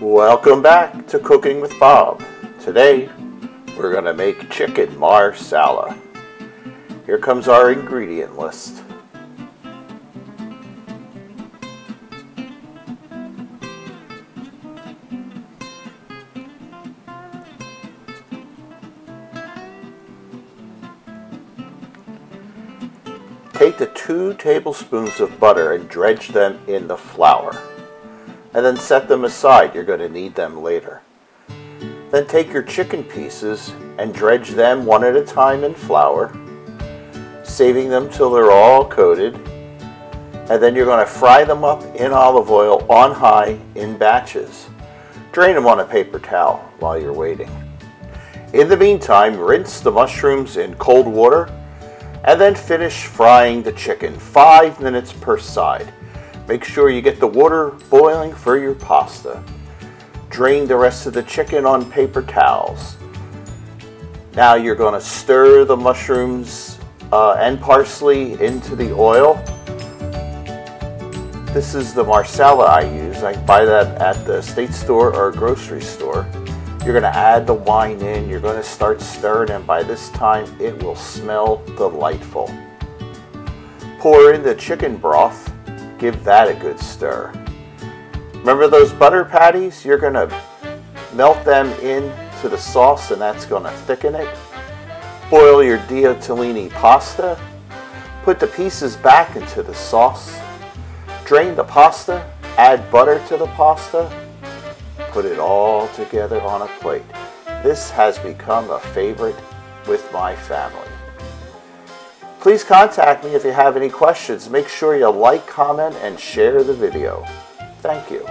Welcome back to Cooking with Bob. Today we're going to make chicken marsala. Here comes our ingredient list. Take the 2 tablespoons of butter and dredge them in the flour. And then set them aside. You're going to need them later. Then take your chicken pieces and dredge them one at a time in flour, saving them till they're all coated. And then you're going to fry them up in olive oil on high in batches. Drain them on a paper towel while you're waiting. In the meantime, rinse the mushrooms in cold water and then finish frying the chicken 5 minutes per side. Make sure you get the water boiling for your pasta. Drain the rest of the chicken on paper towels. Now you're going to stir the mushrooms and parsley into the oil. This is the Marsala I use. I buy that at the state store or grocery store. You're going to add the wine in. You're going to start stirring, and by this time it will smell delightful. Pour in the chicken broth. Give that a good stir. Remember those butter patties? You're going to melt them into the sauce, and that's going to thicken it. Boil your diatalini pasta. Put the pieces back into the sauce. Drain the pasta. Add butter to the pasta. Put it all together on a plate. This has become a favorite with my family. Please contact me if you have any questions. Make sure you like, comment, and share the video. Thank you.